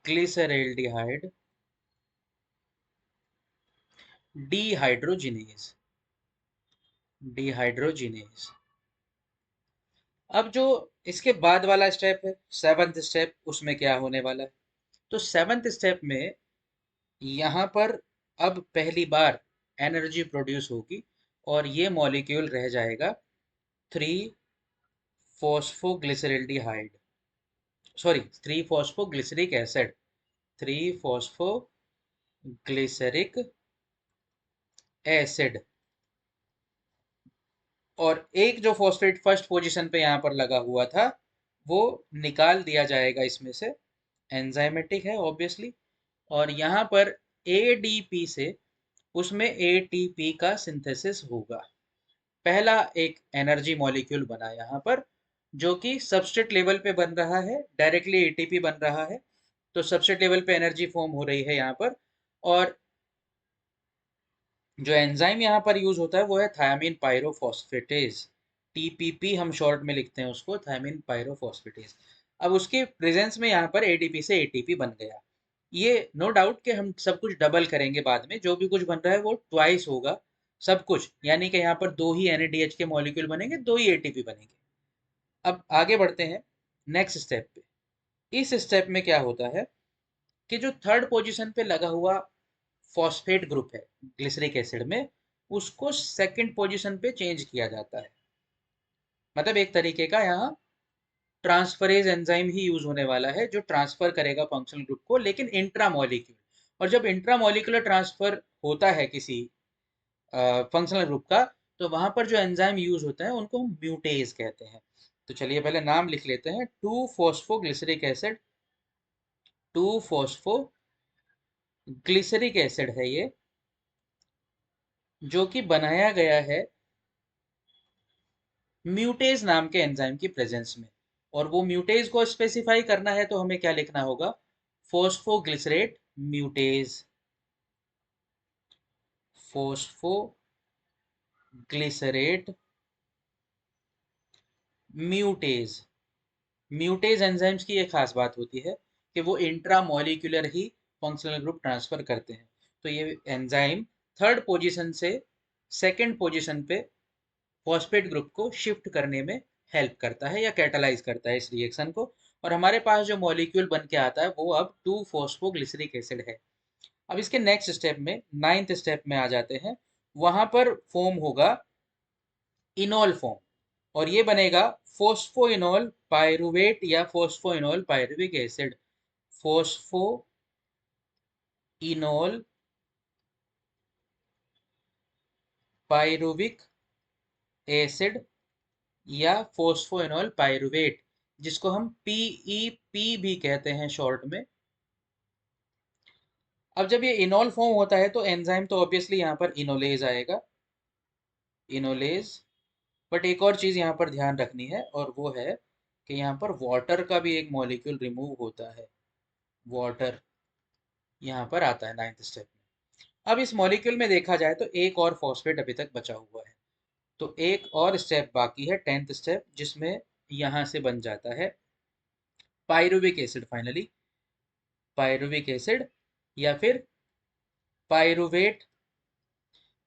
glyceraldehyde dehydrogenase. Dehydrogenase. अब जो इसके बाद वाला स्टेप है, सेवंथ स्टेप, उसमें क्या होने वाला है, तो सेवंथ स्टेप में यहाँ पर अब पहली बार एनर्जी प्रोड्यूस होगी, और ये मॉलिक्यूल रह जाएगा 3 phosphoglyceraldehyde, sorry 3 phosphoglyceric acid, 3 phosphoglyceric acid. और एक जो फॉस्फेट फर्स्ट पोजीशन पे यहाँ पर लगा हुआ था वो निकाल दिया जाएगा इसमें से, एंजाइमेटिक है ऑब्वियसली। और यहाँ पर ADP से उसमें ATP का सिंथेसिस होगा। पहला एक एनर्जी मॉलिक्यूल बना यहाँ पर, जो कि सबस्ट्रेट लेवल पे बन रहा है, डायरेक्टली ATP बन रहा है। तो सबस्ट्रेट लेवल पे एनर्जी फॉर्म हो रही है यहाँ पर। और जो एंजाइम यहाँ पर यूज होता है वो है थायमीन पायरोफॉस्फेटेज, TPP हम शॉर्ट में लिखते हैं उसको, थायमीन पायरोफॉस्फेटेज। अब उसके प्रेजेंस में यहाँ पर ADP से ATP बन गया। ये नो डाउट कि हम सब कुछ डबल करेंगे बाद में, जो भी कुछ बन रहा है वो ट्वाइस होगा सब कुछ, यानी कि यहाँ पर 2 ही NADH के मॉलिक्यूल बनेंगे, 2 ही ATP बनेंगे। अब आगे बढ़ते हैं नेक्स्ट स्टेप पे। इस स्टेप में क्या होता है कि जो थर्ड पोजीशन पे लगा हुआ फॉस्फेट ग्रुप है ग्लिसरिक एसिड में, उसको सेकंड पोजीशन पे चेंज किया जाता है। मतलब एक तरीके का यहाँ ट्रांसफरेज एंजाइम ही यूज होने वाला है जो ट्रांसफर करेगा फंक्शनल ग्रुप को, लेकिन इंट्रामोलिक्यूल। और जब इंट्रामोलिकुलर ट्रांसफर होता है किसी फंक्शनल ग्रुप का, तो वहां पर जो एंजाइम यूज होता है उनको हम म्यूटेज कहते हैं। तो चलिए पहले नाम लिख लेते हैं। 2 फॉस्फोग्लिसरिक एसिड, 2 फॉस्फोग्लिसरिक एसिड है ये, जो कि बनाया गया है म्यूटेज नाम के एंजाइम की प्रेजेंस में। और वो म्यूटेज को स्पेसिफाई करना है तो हमें क्या लिखना होगा? Phosphoglycerate म्यूटेज, phosphoglycerate म्यूटेज। म्यूटेज एंजाइम्स की एक खास बात होती है कि वो इंट्रामोलिकुलर ही फंक्शनल ग्रुप ट्रांसफर करते हैं। तो ये एंजाइम थर्ड पोजीशन से सेकंड पोजीशन पे फॉस्फेट ग्रुप को शिफ्ट करने में हेल्प करता है या कैटालाइज करता है इस रिएक्शन को। और हमारे पास जो मॉलिक्यूल बन के आता है वो अब 2 फॉस्फोग्लिसरिक एसिड है। अब इसके नेक्स्ट स्टेप में, नाइन्थ स्टेप में आ जाते हैं। वहां पर फॉर्म होगा इनॉल फॉर्म, और ये बनेगा फोस्फोइनॉल पायरुवेट या फोस्फोइनॉल पायरुविक एसिड। फोस्फोइनॉल पायरुविक एसिड या फोस्फोइनॉल पायरुवेट, जिसको हम पीईपी भी कहते हैं शॉर्ट में। अब जब ये इनॉल फॉर्म होता है तो एंजाइम तो ऑब्वियसली यहाँ पर इनोलेज आएगा, इनोलेज। बट एक और चीज यहाँ पर ध्यान रखनी है, और वो है कि यहाँ पर वाटर का भी एक मॉलिक्यूल रिमूव होता है। वाटर यहाँ पर आता है नाइन्थ स्टेप में। अब इस मॉलिक्यूल में देखा जाए तो एक और फॉस्फेट अभी तक बचा हुआ है, तो एक और स्टेप बाकी है, टेंथ स्टेप, जिसमें यहाँ से बन जाता है pyruvic acid finally. Pyruvic acid या फिर पायरुवेट।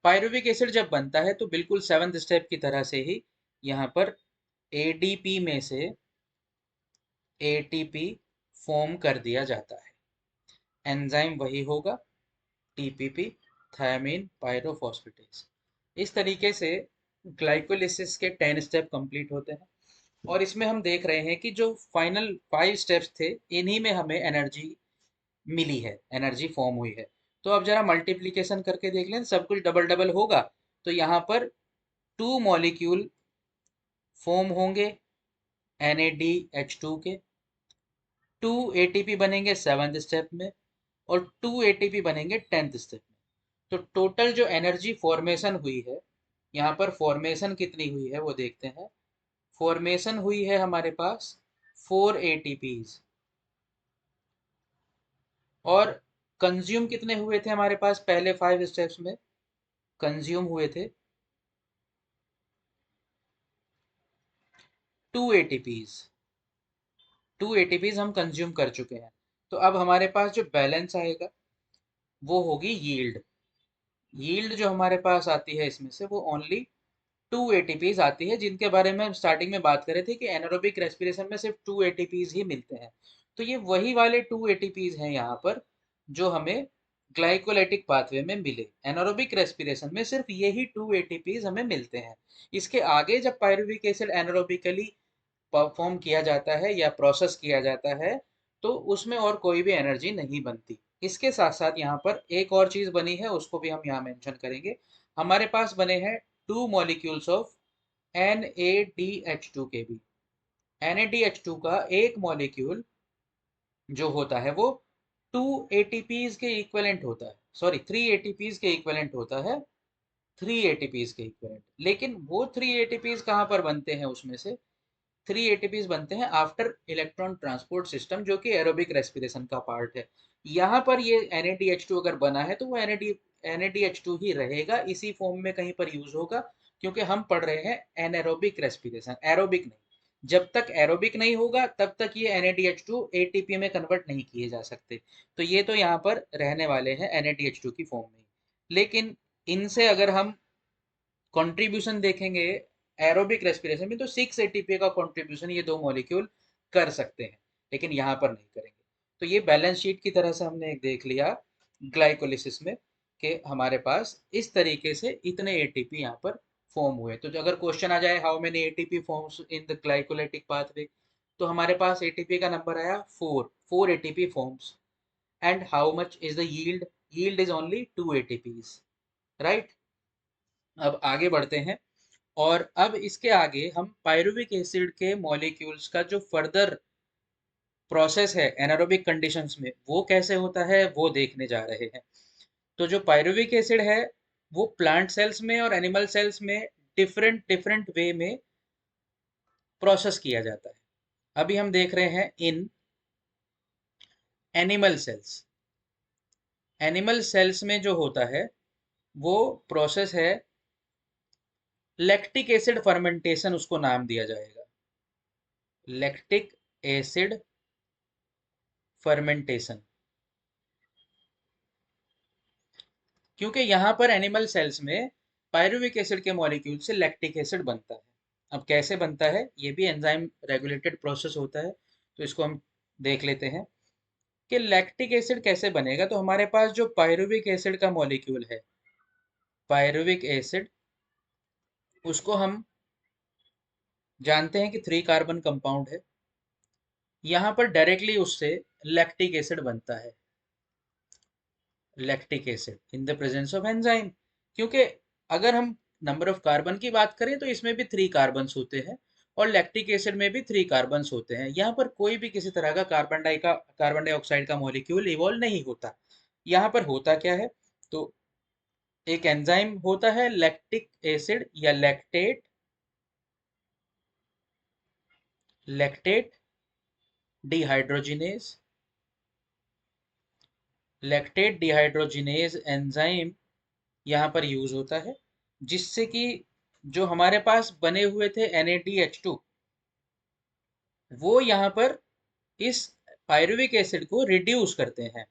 पायरुविक एसिड जब बनता है तो बिल्कुल सेवंथ स्टेप की तरह से ही यहाँ पर एडीपी में से एटीपी फॉर्म कर दिया जाता है। एंजाइम वही होगा, टीपीपी, थायमीन पायरोफॉस्फेटेज। इस तरीके से ग्लाइकोलिसिस के 10 स्टेप कंप्लीट होते हैं। और इसमें हम देख रहे हैं कि जो फाइनल 5 स्टेप्स थे, इन्हीं में हमें एनर्जी मिली है, एनर्जी फॉर्म हुई है। तो अब जरा मल्टीप्लीकेशन करके देख लें, सब कुछ डबल डबल होगा तो यहाँ पर 2 मॉलिक्यूल फॉर्म होंगे NADH2 के, 2 ATP बनेंगे 7th स्टेप में, और 2 ATP बनेंगे 10th स्टेप में। तो टोटल जो एनर्जी फॉर्मेशन हुई है, यहाँ पर फॉर्मेशन कितनी हुई है वो देखते हैं। फॉर्मेशन हुई है हमारे पास 4 ATPs, और कंज्यूम कितने हुए थे हमारे पास पहले 5 स्टेप्स में? कंज्यूम हुए थे 2 ATPs। 2 ATPs हम कंज्यूम कर चुके हैं। तो अब हमारे पास जो बैलेंस आएगा वो होगी यील्ड। यील्ड जो हमारे पास आती है इसमें से वो ओनली 2 ATPs आती है, जिनके बारे में हम स्टार्टिंग में बात कर रहे थे कि एनारोबिक रेस्पिरेशन में सिर्फ 2 ATPs ही मिलते हैं। तो ये वही वाले 2 ATPs हैं यहाँ पर जो हमें ग्लाइकोलाइटिक पाथवे में मिले। एनारोबिक रेस्पिरेशन में सिर्फ यही 2 ATPs हमें मिलते हैं। इसके आगे जब पायरुविक एसिड एनारोबिकली परफॉर्म किया जाता है या प्रोसेस किया जाता है तो उसमें और कोई भी एनर्जी नहीं बनती। इसके साथ साथ यहाँ पर एक और चीज बनी है, उसको भी हम यहाँ मेंशन करेंगे। हमारे पास बने हैं 2 मॉलिक्यूल्स ऑफ NADH2 के भी। NADH2 का एक मॉलिक्यूल जो होता है वो 2 ATPs के इक्विवेलेंट होता है, सॉरी 3 ATPs के इक्विवेलेंट होता है, 3 ATPs के इक्विवेलेंट। लेकिन वो 3 ATPs कहाँ पर बनते हैं? उसमें से 3 ATPs बनते हैं आफ्टर इलेक्ट्रॉन ट्रांसपोर्ट सिस्टम, जो कि एरोबिक रेस्पिरेशन का पार्ट है। यहाँ पर ये NADH2 अगर बना है तो वो NADH2 ही रहेगा, इसी फॉर्म में कहीं पर यूज होगा, क्योंकि हम पढ़ रहे हैं एनारोबिक रेस्पिरेशन, एरोबिक नहीं। जब तक एरोबिक नहीं होगा तब तक ये NADH2 ATP में कन्वर्ट नहीं किए जा सकते। तो ये तो यहाँ पर रहने वाले हैं NADH2 की फॉर्म में। लेकिन इनसे अगर हम कंट्रीब्यूशन देखेंगे एरोबिक रेस्पिरेशन में, तो 6 ATP का कंट्रीब्यूशन ये दो मॉलिक्यूल कर सकते हैं, लेकिन यहाँ पर नहीं करेंगे। तो ये बैलेंस शीट की तरह से हमने एक देख लिया ग्लाइकोलिसिस में कि हमारे पास इस तरीके से इतने एटीपी यहाँ पर फॉर्म हुए। तो अगर क्वेश्चन आ जाए how many ATP forms in the glycolytic pathway, तो हमारे पास एटीपी का नंबर आया 4 ATP forms. And how much is the yield? Yield is only 2 ATPs, right. अब आगे बढ़ते हैं, और अब इसके आगे हम पायरुविक एसिड के मॉलिक्यूल्स का जो फर्दर प्रोसेस है एनारोबिक कंडीशंस में वो कैसे होता है वो देखने जा रहे हैं। तो जो पायरुविक एसिड है वो प्लांट सेल्स में और एनिमल सेल्स में डिफरेंट डिफरेंट वे में प्रोसेस किया जाता है। अभी हम देख रहे हैं in animal cells. Animal cells में जो होता है वो प्रोसेस है लैक्टिक एसिड फर्मेंटेशन, उसको नाम दिया जाएगा लैक्टिक एसिड फर्मेंटेशन। क्योंकि यहाँ पर एनिमल सेल्स में पायरुविक एसिड के मॉलिक्यूल से लैक्टिक एसिड बनता है। अब कैसे बनता है, ये भी एंजाइम रेगुलेटेड प्रोसेस होता है, तो इसको हम देख लेते हैं कि लैक्टिक एसिड कैसे बनेगा। तो हमारे पास जो पायरुविक एसिड का मॉलिक्यूल है, पायरुविक एसिड, उसको हम जानते हैं कि 3 कार्बन कंपाउंड है। यहाँ पर डायरेक्टली उससे लैक्टिक एसिड बनता है, lactic acid in the presence of enzyme. क्योंकि अगर हम नंबर ऑफ कार्बन की बात करें तो इसमें भी 3 कार्बन होते हैं, और लैक्टिक एसिड में भी 3 कार्बन होते हैं। यहाँ पर कोई भी किसी तरह का कार्बन डाइऑक्साइड का मॉलिक्यूल इवॉल्व नहीं होता। यहाँ पर होता क्या है, तो एक एंजाइम होता है लैक्टिक एसिड या lactate, lactate dehydrogenase, lactate dehydrogenase enzyme यहाँ पर यूज होता है, जिससे कि जो हमारे पास बने हुए थे NaDH2, वो यहाँ पर इस पायरुविक एसिड को रिड्यूस करते हैं।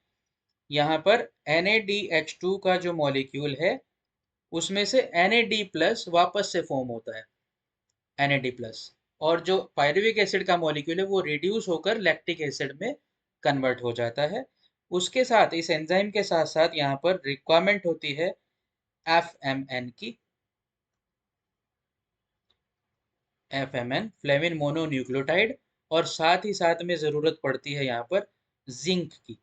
यहाँ पर NaDH2 का जो मॉलिक्यूल है उसमें से Na D प्लस वापस से फॉर्म होता है, Na D प्लस, और जो पायरुविक एसिड का मॉलिक्यूल है वो रिड्यूस होकर लैक्टिक एसिड में कन्वर्ट हो जाता है। उसके साथ इस एंजाइम के साथ साथ यहाँ पर रिक्वायरमेंट होती है FMN की, FMN फ्लेविन मोनोन्यूक्लियोटाइड, और साथ ही साथ में जरूरत पड़ती है यहाँ पर जिंक की,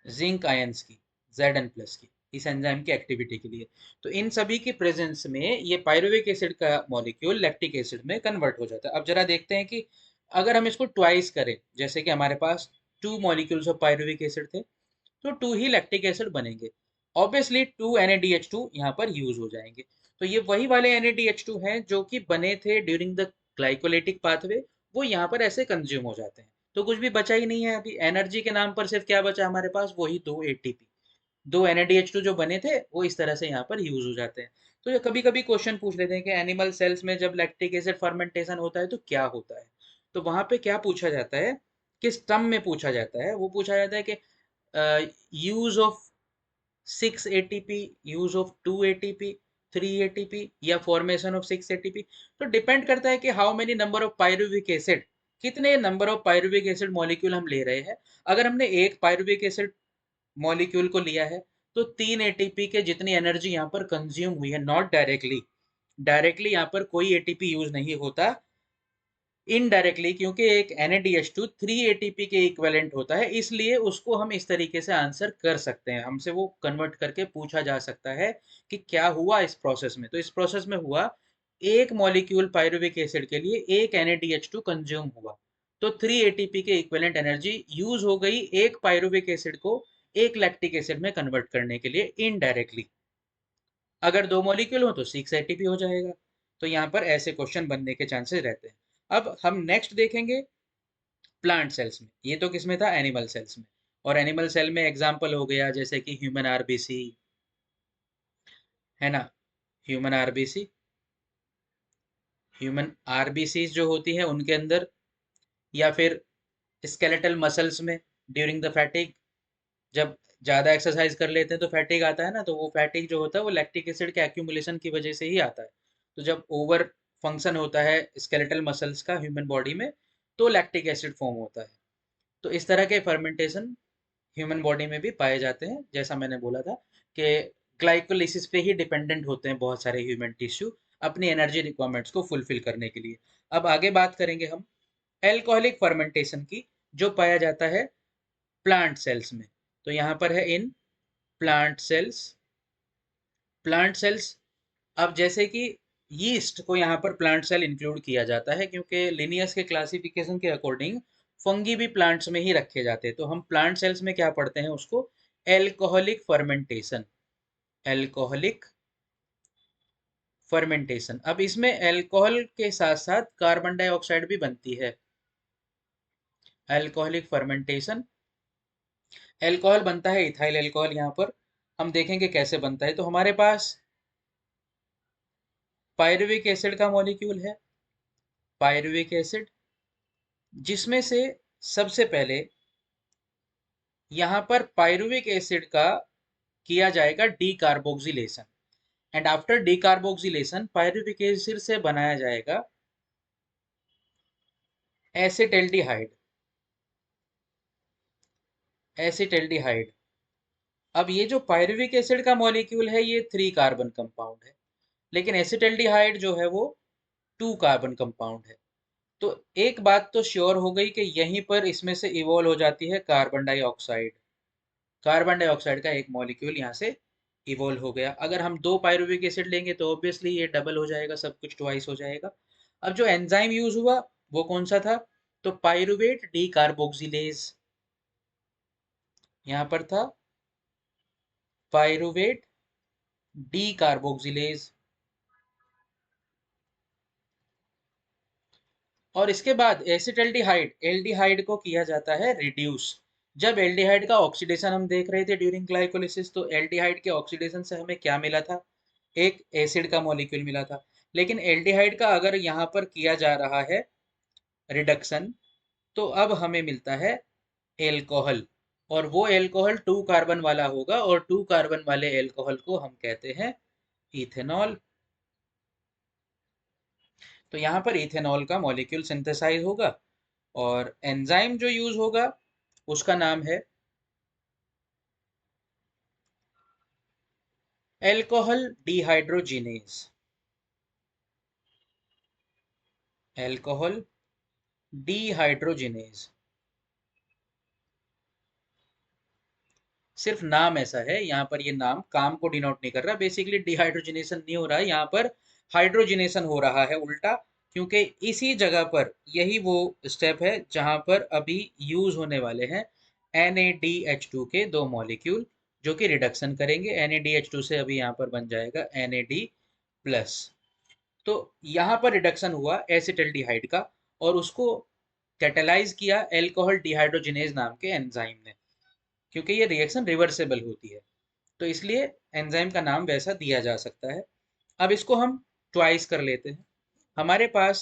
जिंक आयंस की, Zn+ की, इस एंजाइम की एक्टिविटी के लिए। तो इन सभी की प्रेजेंस में ये पायरुविक एसिड का मॉलिक्यूल लैक्टिक एसिड में कन्वर्ट हो जाता है। अब जरा देखते हैं कि अगर हम इसको ट्वाइस करें, जैसे कि हमारे पास 2 मॉलिक्यूल्स ऑफ पायरुविक एसिड थे, तो 2 ही लैक्टिक एसिड बनेंगे। ऑब्वियसली 2 NaDH2 यहाँ पर यूज हो जाएंगे। तो ये वही वाले NaDH2 हैं जो कि बने थे ड्यूरिंग द ग्लाइकोलाइटिक पाथवे, वो यहाँ पर ऐसे कंज्यूम हो जाते हैं। तो कुछ भी बचा ही नहीं है। अभी एनर्जी के नाम पर सिर्फ क्या बचा हमारे पास, वही 2 ATP, 2 NaDH2 जो बने थे वो इस तरह से यहाँ पर यूज हो जाते हैं। तो ये कभी कभी क्वेश्चन पूछ लेते हैं कि एनिमल सेल्स में जब लैक्टिक एसिड फर्मेंटेशन होता है तो क्या होता है। तो वहां पे क्या पूछा जाता है, किस टर्म में पूछा जाता है, वो पूछा जाता है कि use of 6 ATP, use of 2 ATP, 3 ATP, या फॉर्मेशन ऑफ 6 ATP। तो डिपेंड करता है कि how many number of pyruvic acid, कितने नंबर ऑफ पायरुविक एसिड मॉलिक्यूल हम ले रहे हैं। अगर हमने एक पायरुविक एसिड मॉलिक्यूल को लिया है तो 3 ATP के जितनी एनर्जी यहाँ पर कंज्यूम हुई है, नॉट डायरेक्टली, डायरेक्टली यहाँ पर कोई ATP यूज नहीं होता, इनडायरेक्टली, क्योंकि एक NaDH2 3 ATP के इक्विवेलेंट होता है, इसलिए उसको हम इस तरीके से आंसर कर सकते हैं। हमसे वो कन्वर्ट करके पूछा जा सकता है कि क्या हुआ इस प्रोसेस में। तो इस प्रोसेस में हुआ, एक मॉलिक्यूल पायरुविक एसिड के लिए एक NaDH2 कंज्यूम हुआ, तो 3 ATP के इक्विवेलेंट एनर्जी यूज हो गई एक पायरुविक एसिड को एक लैक्टिक एसिड में कन्वर्ट करने के लिए इनडायरेक्टली। अगर 2 मॉलिक्यूल हो तो 6 ATP हो जाएगा। तो यहाँ पर ऐसे क्वेश्चन बनने के चांसेस रहते हैं। अब हम नेक्स्ट देखेंगे प्लांट सेल्स में। ये तो किसमें था, एनिमल सेल्स में। और एनिमल सेल में एग्जांपल हो गया जैसे कि ह्यूमन आरबीसी, है ना, ह्यूमन आरबीसी, ह्यूमन आरबीसी जो होती है उनके अंदर, या फिर स्केलेटल मसल्स में ड्यूरिंग द फैटिक, जब ज़्यादा एक्सरसाइज कर लेते हैं तो फैटिक आता है ना, तो वो फैटिक जो होता है वो लैक्टिक एसिड के एक्यूमुलेशन की वजह से ही आता है। तो जब ओवर फंक्शन होता है स्केलेटल मसल्स का ह्यूमन बॉडी में, तो लैक्टिक एसिड फॉर्म होता है। तो इस तरह के फर्मेंटेशन ह्यूमन बॉडी में भी पाए जाते हैं। जैसा मैंने बोला था कि ग्लाइकोलिसिस पे ही डिपेंडेंट होते हैं बहुत सारे ह्यूमन टिश्यू अपनी एनर्जी रिक्वायरमेंट्स को फुलफिल करने के लिए। अब आगे बात करेंगे हम एल्कोहलिक फर्मेंटेशन की, जो पाया जाता है प्लांट सेल्स में। तो यहाँ पर है in plant cells. Plant cells, अब जैसे कि यीस्ट को यहाँ पर प्लांट सेल इंक्लूड किया जाता है क्योंकि लिनियस के क्लासिफिकेशन के अकॉर्डिंग फंगी भी प्लांट्स में ही रखे जाते हैं। तो हम प्लांट सेल्स में क्या पढ़ते हैं उसको, एल्कोहलिक फर्मेंटेशन। एल्कोहलिक फर्मेंटेशन, अब इसमें अल्कोहल के साथ साथ कार्बन डाइऑक्साइड भी बनती है। अल्कोहलिक फर्मेंटेशन, अल्कोहल बनता है इथाइल अल्कोहल। यहाँ पर हम देखेंगे कैसे बनता है। तो हमारे पास पायरुविक एसिड का मॉलिक्यूल है, पायरुविक एसिड, जिसमें से सबसे पहले यहाँ पर पायरुविक एसिड का किया जाएगा decarboxylation, and after decarboxylation pyruvic acid से बनाया जाएगा एसिटल्डिहाइड। एसिटल्डिहाइड, अब ये जो पायरुविक एसिड का मॉलिक्यूल है ये 3 कार्बन कंपाउंड है, लेकिन एसिटल्डिहाइड जो है वो 2 कार्बन कंपाउंड है। तो एक बात तो श्योर हो गई कि यहीं पर इसमें से इवॉल्व हो जाती है कार्बन डाइऑक्साइड। कार्बन डाइऑक्साइड का एक मॉलिक्यूल यहाँ से इवॉल्व हो गया। अगर हम 2 पायरुविक एसिड लेंगे तो ऑब्वियसली ये डबल हो जाएगा, सब कुछ ट्वाइस हो जाएगा। अब जो एंजाइम यूज हुआ वो कौन सा था, तो पायरुवेट डीकार्बोक्सिलेज। यहाँ पर था पायरुवेट डीकार्बोक्सिलेज। और इसके बाद एसिटल्डिहाइड, एल्डिहाइड को किया जाता है रिड्यूस। जब एल्डिहाइड का ऑक्सीडेशन हम देख रहे थे ड्यूरिंग ग्लाइकोलिसिस, तो एल्डिहाइड के ऑक्सीडेशन से हमें क्या मिला था, एक एसिड का मॉलिक्यूल मिला था। लेकिन एल्डिहाइड का अगर यहाँ पर किया जा रहा है रिडक्शन, तो अब हमें मिलता है एल्कोहल, और वो एल्कोहल 2 कार्बन वाला होगा, और 2 कार्बन वाले एल्कोहल को हम कहते हैं इथेनॉल। तो यहाँ पर इथेनॉल का मॉलिक्यूल सिंथेसाइज होगा, और एंजाइम जो यूज होगा उसका नाम है एल्कोहल डिहाइड्रोजिनेज। एल्कोहल डिहाइड्रोजिनेज, सिर्फ नाम ऐसा है, यहाँ पर ये नाम काम को डिनोट नहीं कर रहा। बेसिकली डिहाइड्रोजिनेशन नहीं हो रहा है यहाँ पर, हाइड्रोजिनेशन हो रहा है उल्टा, क्योंकि इसी जगह पर यही वो स्टेप है जहां पर अभी यूज होने वाले हैं NaDH2 के 2 मॉलिक्यूल, जो कि रिडक्शन करेंगे। NaDH2 से अभी यहाँ पर बन जाएगा NAD प्लस। तो यहाँ पर रिडक्शन हुआ एसिटल्डिहाइड का, और उसको कैटेलाइज किया एल्कोहल डिहाइड्रोजिनेज नाम के एंजाइम ने, क्योंकि ये रिएक्शन रिवर्सेबल होती है, तो इसलिए एंजाइम का नाम वैसा दिया जा सकता है। अब इसको हम ट्वाइस कर लेते हैं। हमारे पास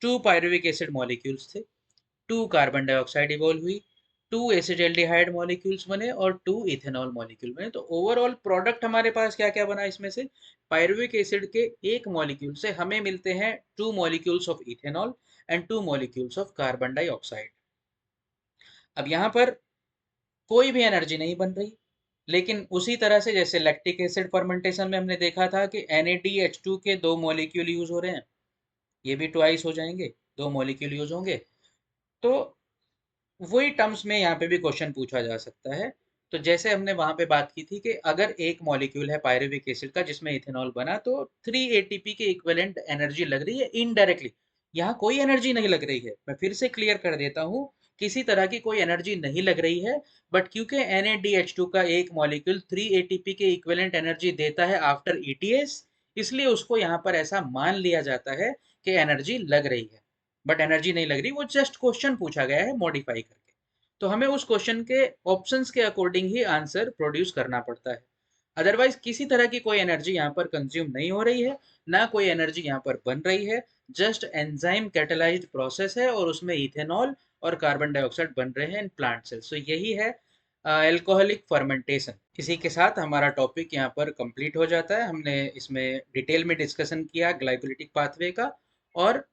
2 पायरुविक एसिड मॉलिक्यूल्स थे, 2 कार्बन डाइऑक्साइड इवॉल्व हुई, 2 एसिटल्डिहाइड मॉलिक्यूल्स बने, और 2 इथेनॉल मॉलिक्यूल बने। तो ओवरऑल प्रोडक्ट हमारे पास क्या क्या बना, इसमें से पायरुविक एसिड के एक मॉलिक्यूल से हमें मिलते हैं 2 molecules of ethanol and 2 molecules of carbon dioxide. अब यहाँ पर कोई भी एनर्जी नहीं बन रही, लेकिन उसी तरह से जैसे लैक्टिक एसिड फर्मेंटेशन में हमने देखा था कि NaDH2 के 2 मॉलिक्यूल यूज हो रहे हैं, ये भी ट्वाइस हो जाएंगे, 2 मॉलिक्यूल यूज होंगे। तो वही टर्म्स में यहाँ पे भी क्वेश्चन पूछा जा सकता है। तो जैसे हमने वहां पे बात की थी कि अगर एक मॉलिक्यूल है पायरुविक एसिड का जिसमें इथेनॉल बना, तो 3 ATP के इक्विवेलेंट एनर्जी लग रही है इनडायरेक्टली। यहाँ कोई एनर्जी नहीं लग रही है, मैं फिर से क्लियर कर देता हूँ, किसी तरह की कोई एनर्जी नहीं लग रही है। बट क्योंकि NaDH2 का एक मॉलिक्यूल 3 ATP के इक्विवेलेंट एनर्जी देता है आफ्टर ETS, इसलिए उसको यहाँ पर ऐसा मान लिया जाता है कि एनर्जी लग रही है। बट एनर्जी नहीं लग रही, वो जस्ट क्वेश्चन पूछा गया है मॉडिफाई करके, तो हमें उस क्वेश्चन के ऑप्शंस के अकॉर्डिंग ही आंसर प्रोड्यूस करना पड़ता है। अदरवाइज किसी तरह की कोई एनर्जी यहाँ पर कंज्यूम नहीं हो रही है, ना कोई एनर्जी यहाँ पर बन रही है, जस्ट एंजाइम कैटेलाइज्ड प्रोसेस है, और उसमें इथेनॉल और कार्बन डाइऑक्साइड बन रहे हैं इन प्लांट सेल्स। तो यही है एल्कोहलिक फर्मेंटेशन। इसी के साथ हमारा टॉपिक यहाँ पर कंप्लीट हो जाता है। हमने इसमें डिटेल में डिस्कशन किया ग्लाइकोलिटिक पाथवे का, और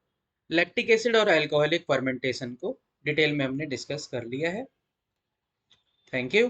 लैक्टिक एसिड और अल्कोहलिक फर्मेंटेशन को डिटेल में हमने डिस्कस कर लिया है। Thank you.